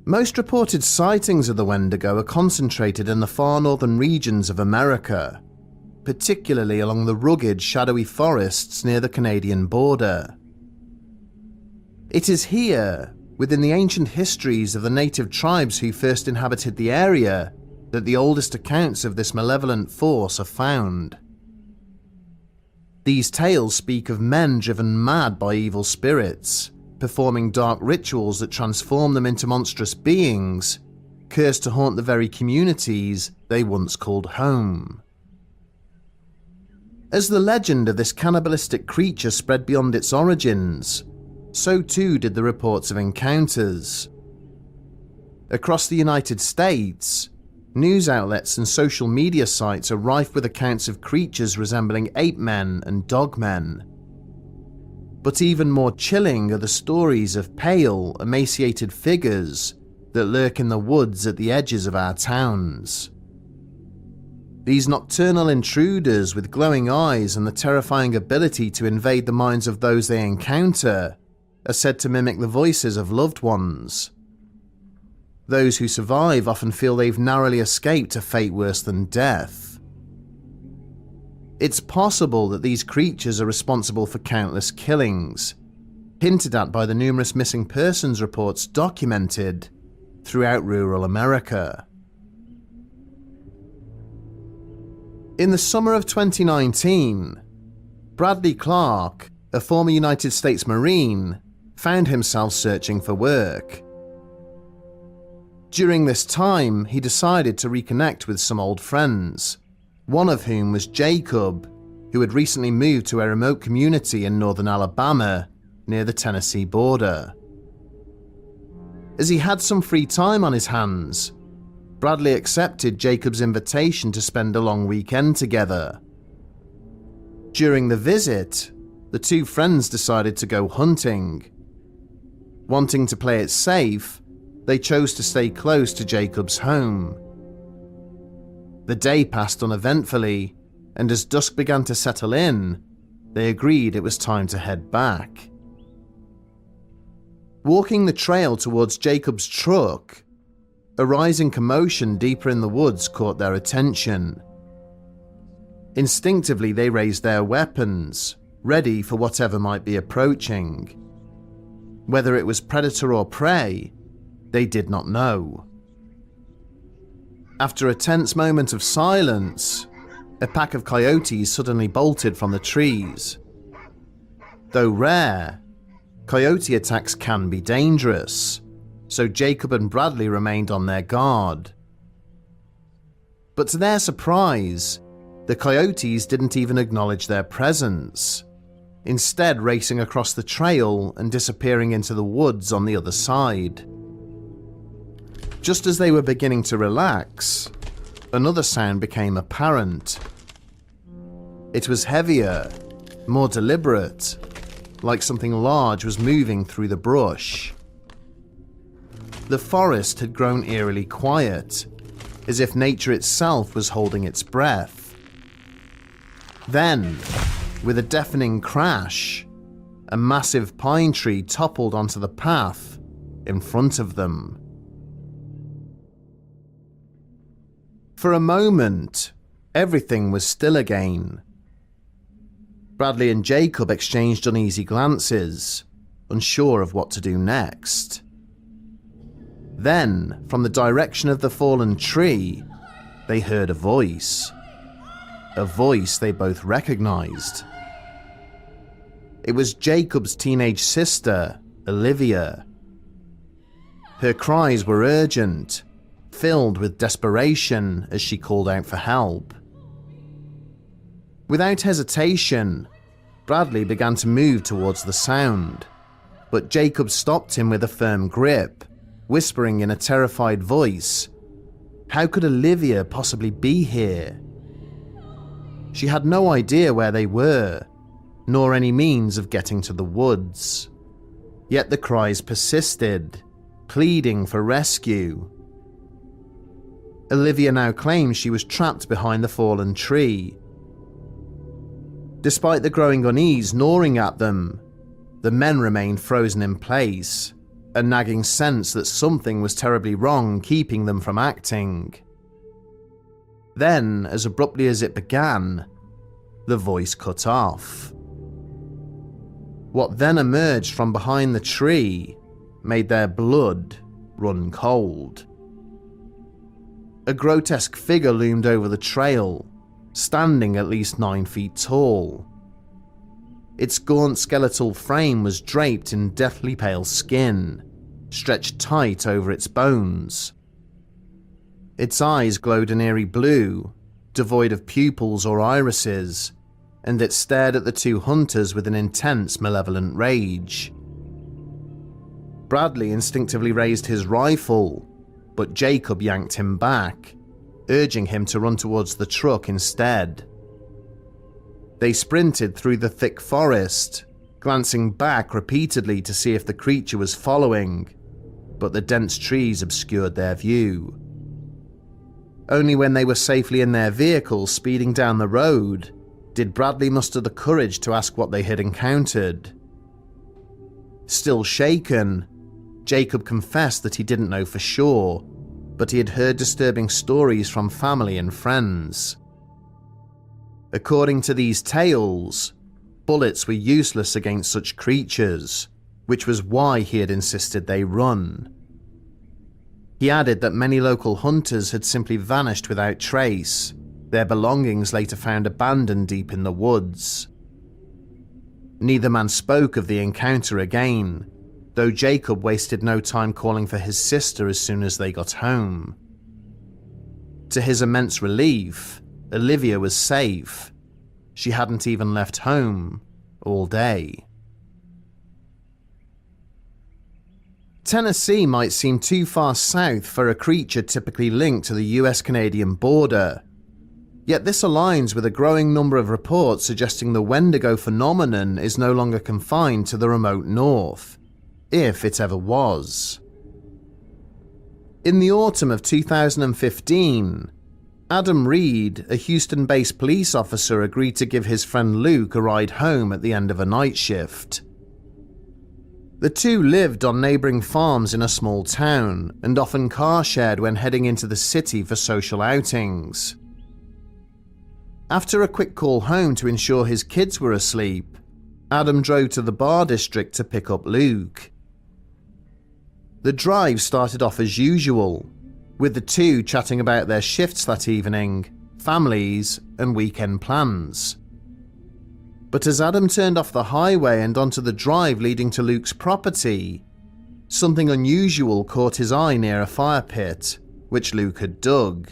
Most reported sightings of the Wendigo are concentrated in the far northern regions of America, particularly along the rugged, shadowy forests near the Canadian border. It is here, within the ancient histories of the native tribes who first inhabited the area, that the oldest accounts of this malevolent force are found. These tales speak of men driven mad by evil spirits, performing dark rituals that transform them into monstrous beings, cursed to haunt the very communities they once called home. As the legend of this cannibalistic creature spread beyond its origins, so too did the reports of encounters. Across the United States, news outlets and social media sites are rife with accounts of creatures resembling ape men and dog men. But even more chilling are the stories of pale, emaciated figures that lurk in the woods at the edges of our towns. These nocturnal intruders with glowing eyes and the terrifying ability to invade the minds of those they encounter are said to mimic the voices of loved ones. Those who survive often feel they've narrowly escaped a fate worse than death. It's possible that these creatures are responsible for countless killings, hinted at by the numerous missing persons reports documented throughout rural America. In the summer of 2019, Bradley Clark, a former United States Marine, found himself searching for work. During this time, he decided to reconnect with some old friends, one of whom was Jacob, who had recently moved to a remote community in northern Alabama near the Tennessee border. As he had some free time on his hands, Bradley accepted Jacob's invitation to spend a long weekend together. During the visit, the two friends decided to go hunting. Wanting to play it safe, they chose to stay close to Jacob's home. The day passed uneventfully, and as dusk began to settle in, they agreed it was time to head back. Walking the trail towards Jacob's truck, a rising commotion deeper in the woods caught their attention. Instinctively, they raised their weapons, ready for whatever might be approaching. Whether it was predator or prey, they did not know. After a tense moment of silence, a pack of coyotes suddenly bolted from the trees. Though rare, coyote attacks can be dangerous, so Jacob and Bradley remained on their guard. But to their surprise, the coyotes didn't even acknowledge their presence, instead racing across the trail and disappearing into the woods on the other side. Just as they were beginning to relax, another sound became apparent. It was heavier, more deliberate, like something large was moving through the brush. The forest had grown eerily quiet, as if nature itself was holding its breath. Then, with a deafening crash, a massive pine tree toppled onto the path in front of them. For a moment, everything was still again. Bradley and Jacob exchanged uneasy glances, unsure of what to do next. Then, from the direction of the fallen tree, they heard a voice they both recognized. It was Jacob's teenage sister, Olivia. Her cries were urgent, filled with desperation as she called out for help. Without hesitation, Bradley began to move towards the sound, but Jacob stopped him with a firm grip, whispering in a terrified voice, "How could Olivia possibly be here?" She had no idea where they were, nor any means of getting to the woods. Yet the cries persisted, pleading for rescue. Olivia now claimed she was trapped behind the fallen tree. Despite the growing unease gnawing at them, the men remained frozen in place, a nagging sense that something was terribly wrong keeping them from acting. Then, as abruptly as it began, the voice cut off. What then emerged from behind the tree made their blood run cold. A grotesque figure loomed over the trail, standing at least 9 feet tall. Its gaunt skeletal frame was draped in deathly pale skin, stretched tight over its bones. Its eyes glowed an eerie blue, devoid of pupils or irises, and it stared at the two hunters with an intense, malevolent rage. Bradley instinctively raised his rifle, but Jacob yanked him back, urging him to run towards the truck instead. They sprinted through the thick forest, glancing back repeatedly to see if the creature was following, but the dense trees obscured their view. Only when they were safely in their vehicle speeding down the road did Bradley muster the courage to ask what they had encountered. Still shaken, Jacob confessed that he didn't know for sure, but he had heard disturbing stories from family and friends. According to these tales, bullets were useless against such creatures, which was why he had insisted they run. He added that many local hunters had simply vanished without trace, their belongings later found abandoned deep in the woods. Neither man spoke of the encounter again, though Jacob wasted no time calling for his sister as soon as they got home. To his immense relief, Olivia was safe. She hadn't even left home all day. Tennessee might seem too far south for a creature typically linked to the US-Canadian border, yet this aligns with a growing number of reports suggesting the Wendigo phenomenon is no longer confined to the remote north, if it ever was. In the autumn of 2015, Adam Reed, a Houston-based police officer, agreed to give his friend Luke a ride home at the end of a night shift. The two lived on neighboring farms in a small town and often car-shared when heading into the city for social outings. After a quick call home to ensure his kids were asleep, Adam drove to the bar district to pick up Luke. The drive started off as usual, with the two chatting about their shifts that evening, families, and weekend plans. But as Adam turned off the highway and onto the drive leading to Luke's property, something unusual caught his eye near a fire pit, which Luke had dug.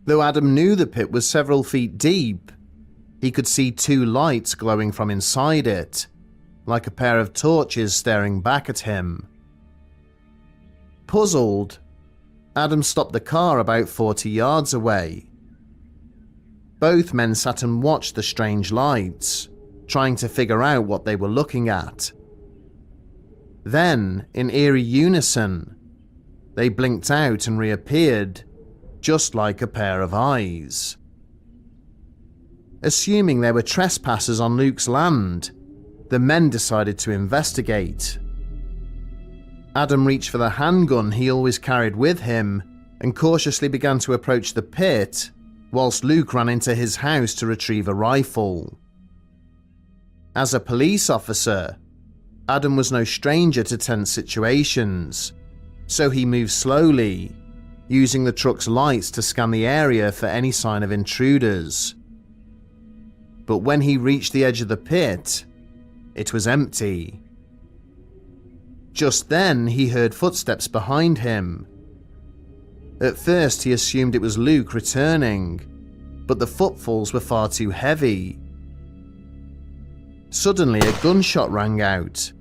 Though Adam knew the pit was several feet deep, he could see two lights glowing from inside it, like a pair of torches staring back at him. Puzzled, Adam stopped the car about 40 yards away. Both men sat and watched the strange lights, trying to figure out what they were looking at. Then, in eerie unison, they blinked out and reappeared, just like a pair of eyes. Assuming they were trespassers on Luke's land, the men decided to investigate. Adam reached for the handgun he always carried with him and cautiously began to approach the pit, whilst Luke ran into his house to retrieve a rifle. As a police officer, Adam was no stranger to tense situations, so he moved slowly, using the truck's lights to scan the area for any sign of intruders. But when he reached the edge of the pit, it was empty. Just then, he heard footsteps behind him. At first, he assumed it was Luke returning, but the footfalls were far too heavy. Suddenly, a gunshot rang out.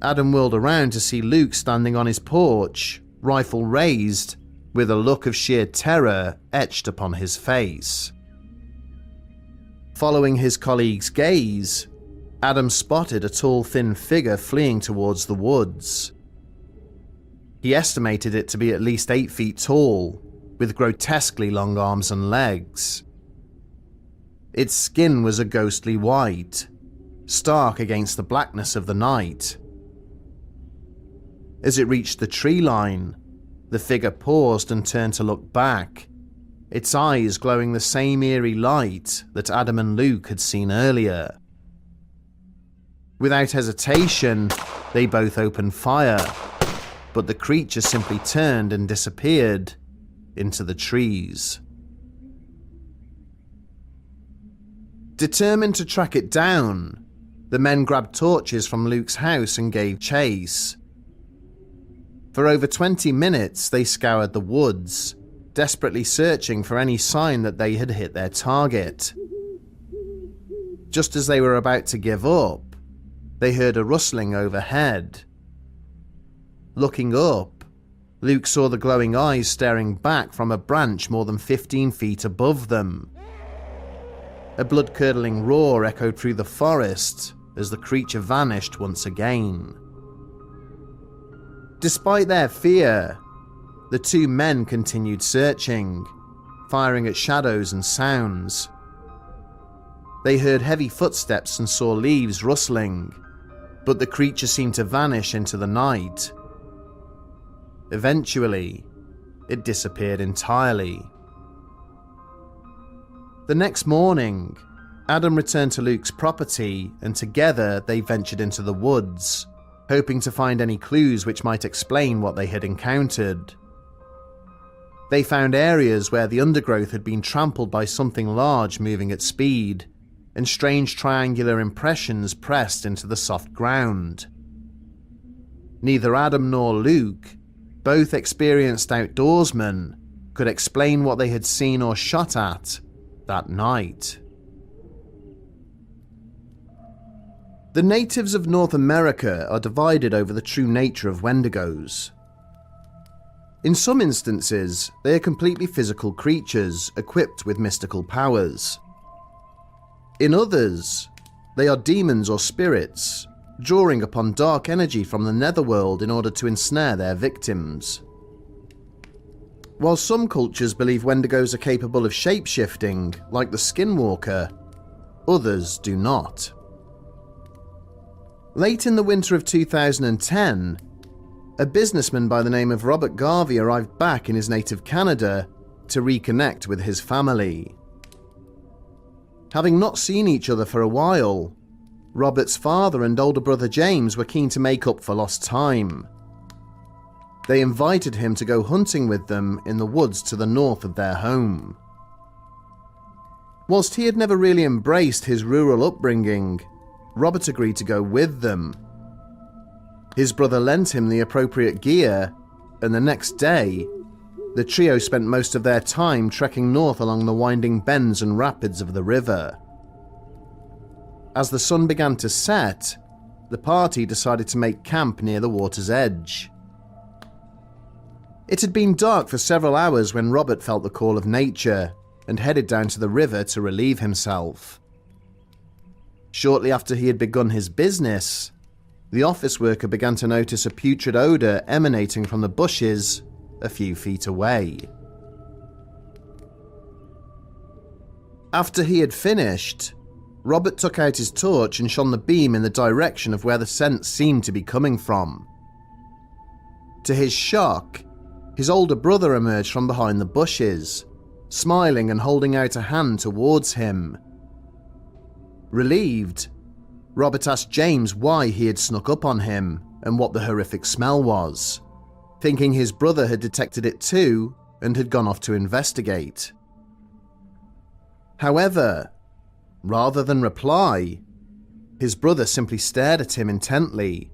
Adam whirled around to see Luke standing on his porch, rifle raised, with a look of sheer terror etched upon his face. Following his colleague's gaze, Adam spotted a tall, thin figure fleeing towards the woods. He estimated it to be at least 8 feet tall, with grotesquely long arms and legs. Its skin was a ghostly white, stark against the blackness of the night. As it reached the tree line, the figure paused and turned to look back, its eyes glowing the same eerie light that Adam and Luke had seen earlier. Without hesitation, they both opened fire, but the creature simply turned and disappeared into the trees. Determined to track it down, the men grabbed torches from Luke's house and gave chase. For over 20 minutes, they scoured the woods, desperately searching for any sign that they had hit their target. Just as they were about to give up, they heard a rustling overhead. Looking up, Luke saw the glowing eyes staring back from a branch more than 15 feet above them. A blood-curdling roar echoed through the forest as the creature vanished once again. Despite their fear, the two men continued searching, firing at shadows and sounds. They heard heavy footsteps and saw leaves rustling, but the creature seemed to vanish into the night. Eventually, it disappeared entirely. The next morning, Adam returned to Luke's property and together they ventured into the woods, hoping to find any clues which might explain what they had encountered. They found areas where the undergrowth had been trampled by something large moving at speed, and strange triangular impressions pressed into the soft ground. Neither Adam nor Luke, both experienced outdoorsmen, could explain what they had seen or shot at that night. The natives of North America are divided over the true nature of Wendigos. In some instances, they are completely physical creatures equipped with mystical powers. In others, they are demons or spirits, drawing upon dark energy from the netherworld in order to ensnare their victims. While some cultures believe Wendigos are capable of shape-shifting, like the Skinwalker, others do not. Late in the winter of 2010, a businessman by the name of Robert Garvey arrived back in his native Canada to reconnect with his family. Having not seen each other for a while, Robert's father and older brother James were keen to make up for lost time. They invited him to go hunting with them in the woods to the north of their home. Whilst he had never really embraced his rural upbringing, Robert agreed to go with them. His brother lent him the appropriate gear, and the next day, the trio spent most of their time trekking north along the winding bends and rapids of the river. As the sun began to set, the party decided to make camp near the water's edge. It had been dark for several hours when Robert felt the call of nature and headed down to the river to relieve himself. Shortly after he had begun his business, the office worker began to notice a putrid odour emanating from the bushes a few feet away. After he had finished, Robert took out his torch and shone the beam in the direction of where the scent seemed to be coming from. To his shock, his older brother emerged from behind the bushes, smiling and holding out a hand towards him. Relieved, Robert asked James why he had snuck up on him and what the horrific smell was, thinking his brother had detected it too and had gone off to investigate. However, rather than reply, his brother simply stared at him intently,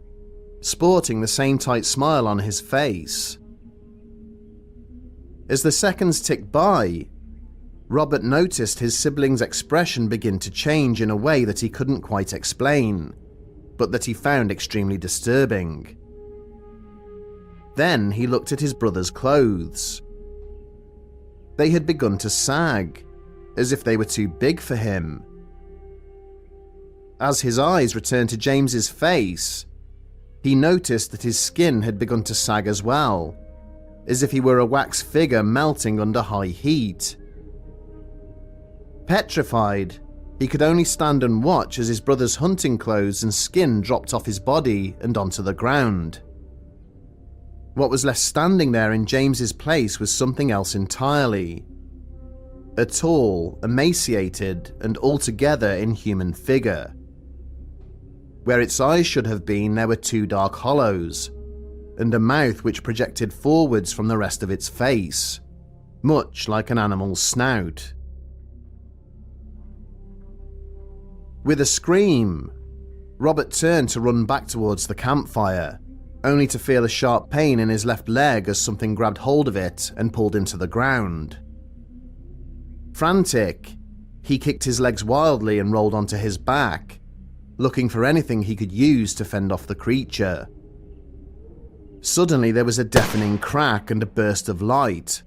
sporting the same tight smile on his face. As the seconds ticked by, Robert noticed his sibling's expression begin to change in a way that he couldn't quite explain, but that he found extremely disturbing. Then he looked at his brother's clothes. They had begun to sag, as if they were too big for him. As his eyes returned to James's face, he noticed that his skin had begun to sag as well, as if he were a wax figure melting under high heat. Petrified, he could only stand and watch as his brother's hunting clothes and skin dropped off his body and onto the ground. What was left standing there in James's place was something else entirely. A tall, emaciated, and altogether inhuman figure. Where its eyes should have been, there were two dark hollows, and a mouth which projected forwards from the rest of its face, much like an animal's snout. With a scream, Robert turned to run back towards the campfire, only to feel a sharp pain in his left leg as something grabbed hold of it and pulled him to the ground. Frantic, he kicked his legs wildly and rolled onto his back, looking for anything he could use to fend off the creature. Suddenly there was a deafening crack and a burst of light.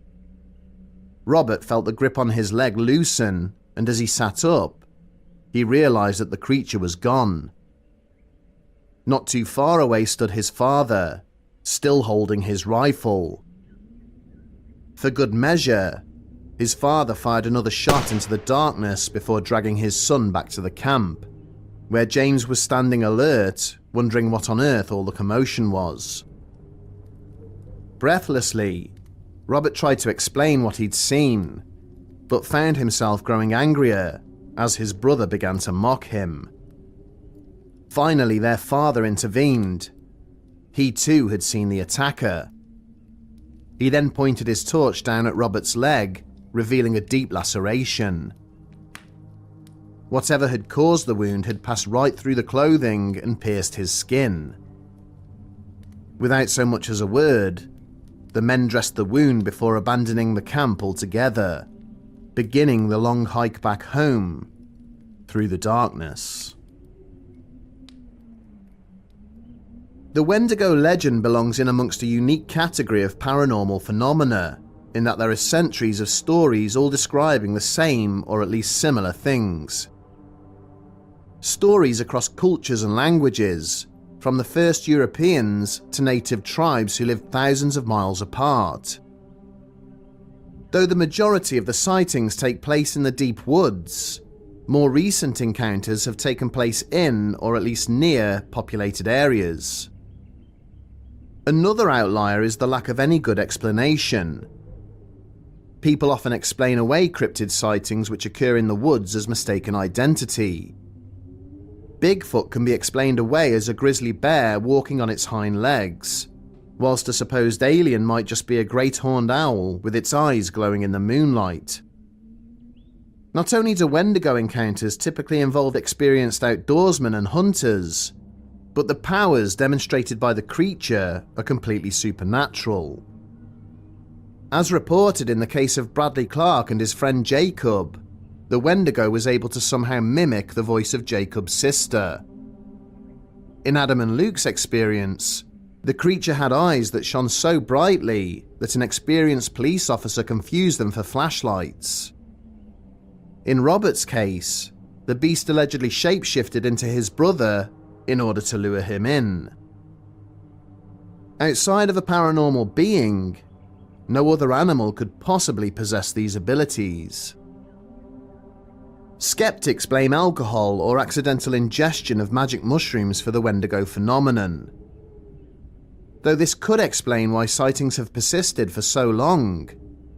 Robert felt the grip on his leg loosen, and as he sat up, he realized that the creature was gone. Not too far away stood his father, still holding his rifle. For good measure, his father fired another shot into the darkness before dragging his son back to the camp, where James was standing alert, wondering what on earth all the commotion was. Breathlessly, Robert tried to explain what he'd seen, but found himself growing angrier as his brother began to mock him. Finally, their father intervened. He too had seen the attacker. He then pointed his torch down at Robert's leg, revealing a deep laceration. Whatever had caused the wound had passed right through the clothing and pierced his skin. Without so much as a word, the men dressed the wound before abandoning the camp altogether, beginning the long hike back home through the darkness. The Wendigo legend belongs in amongst a unique category of paranormal phenomena, in that there are centuries of stories all describing the same or at least similar things. Stories across cultures and languages, from the first Europeans to native tribes who lived thousands of miles apart. Though the majority of the sightings take place in the deep woods, more recent encounters have taken place in, or at least near, populated areas. Another outlier is the lack of any good explanation. People often explain away cryptid sightings which occur in the woods as mistaken identity. Bigfoot can be explained away as a grizzly bear walking on its hind legs, whilst a supposed alien might just be a great horned owl with its eyes glowing in the moonlight. Not only do Wendigo encounters typically involve experienced outdoorsmen and hunters, but the powers demonstrated by the creature are completely supernatural. As reported in the case of Bradley Clark and his friend Jacob, the Wendigo was able to somehow mimic the voice of Jacob's sister. In Adam and Luke's experience, the creature had eyes that shone so brightly that an experienced police officer confused them for flashlights. In Robert's case, the beast allegedly shapeshifted into his brother in order to lure him in. Outside of a paranormal being, no other animal could possibly possess these abilities. Skeptics blame alcohol or accidental ingestion of magic mushrooms for the Wendigo phenomenon. Though this could explain why sightings have persisted for so long,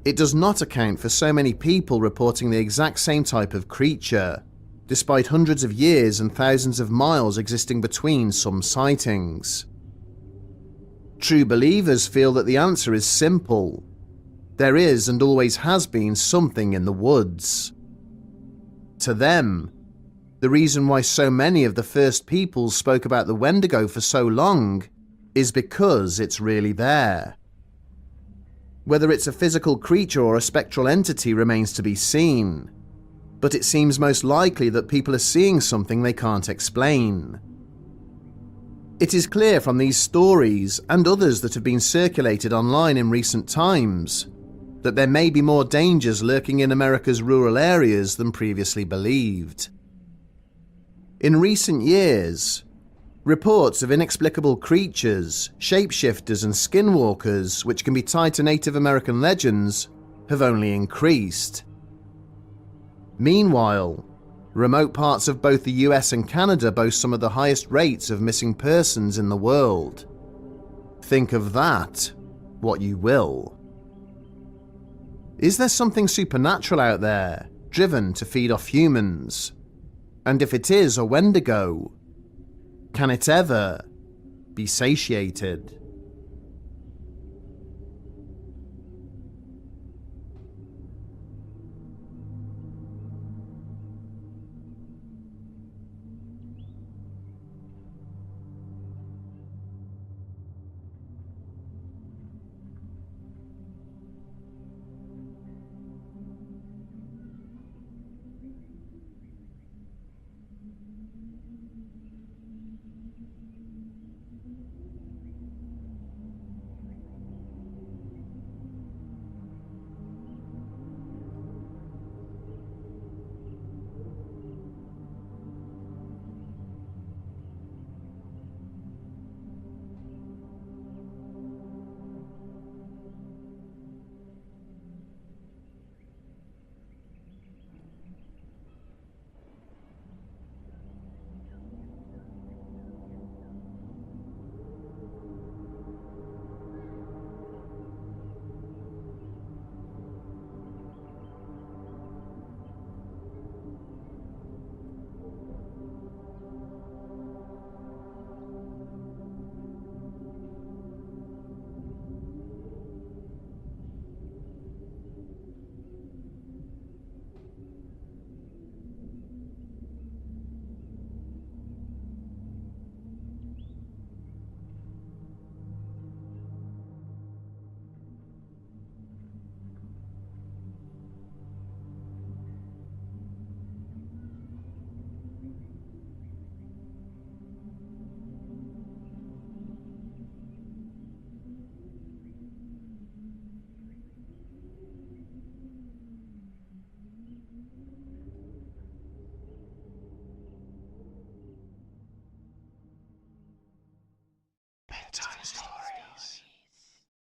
it does not account for so many people reporting the exact same type of creature, despite hundreds of years and thousands of miles existing between some sightings. True believers feel that the answer is simple. There is and always has been something in the woods. To them, the reason why so many of the first peoples spoke about the Wendigo for so long is because it's really there. Whether it's a physical creature or a spectral entity remains to be seen, but it seems most likely that people are seeing something they can't explain. It is clear from these stories and others that have been circulated online in recent times that there may be more dangers lurking in America's rural areas than previously believed. In recent years, reports of inexplicable creatures, shapeshifters and skinwalkers which can be tied to Native American legends have only increased. Meanwhile, remote parts of both the US and Canada boast some of the highest rates of missing persons in the world. Think of that what you will. Is there something supernatural out there, driven to feed off humans? And if it is a Wendigo, can it ever be satiated? Bedtime stories.